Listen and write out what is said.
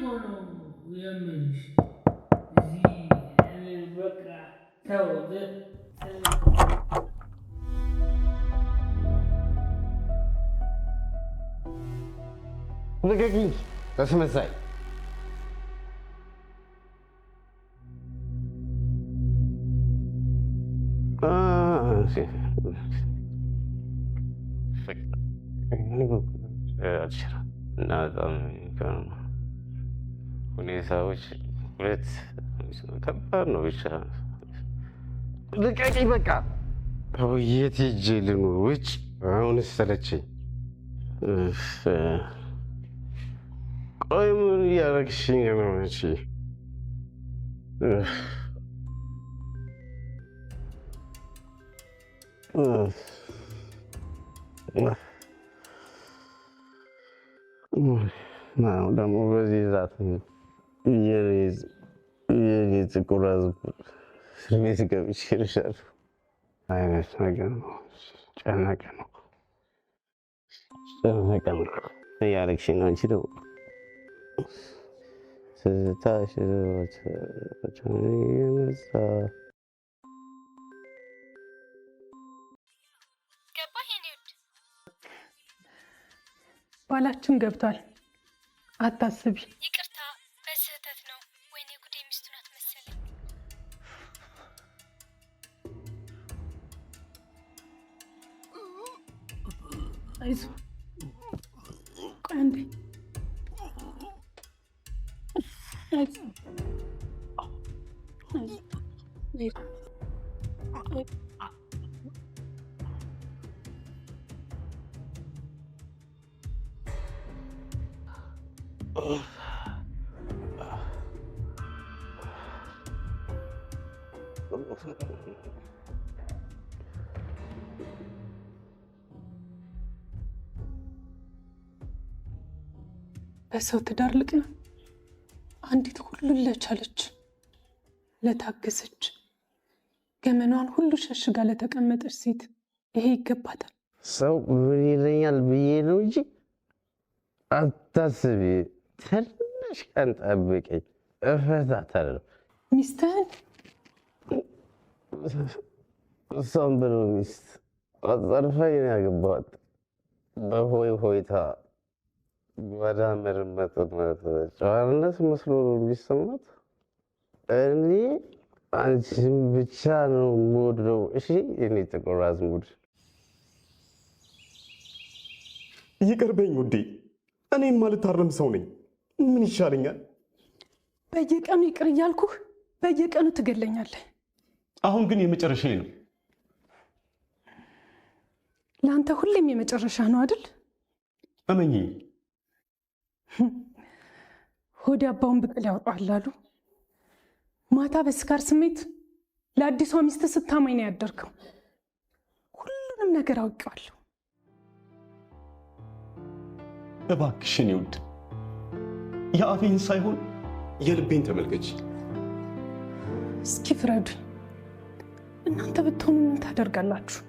ነው የምልሽ እዚህ በቃ ተው ልቀቂኝ አስመሳይ ሁኔታዎች ሁለት ከባድ ነው ብቻ ልቀቂኝ በቃ የት ሄጄ ልኑር ውጭ አሁንስ ሰለቸኝ ቆይ ምን እያደረግሽኝ ነው አንቺ ደግሞ በዚህ ዛት የጥቁር ሕዝብ እስር ቤት ገብቼ እልሻለሁ አይነት ነገር ነው። ጨነቀ ነው እያደረግሽኝ ነው አንቺ ደግሞ ትዝታሽ የመጣ ባላችን ገብቷል። አታስቢ። ይቅርታ በስህተት ነው። ወይኔ ጉዴ ሚስቱ ናት መሰለኝ። አይዞህ ቆይ አንዴ በሰው ትዳር ልቅ ነው። አንዲት ሁሉን ለቻለች ለታገሰች ገመኗን ሁሉ ሸሽጋ ለተቀመጠች ሴት ይሄ ይገባታል። ሰው ምን ይለኛል ብዬ ነው እንጂ አታስቢ። ትንሽ ቀን ጠብቀኝ፣ እፈታታለሁ። ሚስትህን እሷን ብሎ ሚስት አጸርፋኝ ነው ያገባኋት። በሆይ ሆይታ ጓዳ መርመጥመጥ ጨዋነት መስሎ ነው የሚሰማት። እኔ አንቺን ብቻ ነው የምወደው። እሺ የኔ ጥቁር አዝሙድ ይቅርበኝ ውዴ፣ እኔም ማልታረም ሰው ነኝ። ምን ይሻለኛል? በየቀኑ ይቅር እያልኩህ በየቀኑ ትገለኛለህ። አሁን ግን የመጨረሻዬ ነው። ለአንተ ሁሌም የመጨረሻ ነው አይደል? እመኚኝ። ሆዴ አባውን ብቅል ያወጣዋል አሉ። ማታ በስካር ስሜት ለአዲሷ ሚስት ስታማኝ ነው ያደርከው። ሁሉንም ነገር አውቄዋለሁ። እባክሽን ይውድ፣ የአፌን ሳይሆን የልቤን ተመልከች። እስኪ ፍረዱኝ። እናንተ ብትሆኑ ምን ታደርጋላችሁ?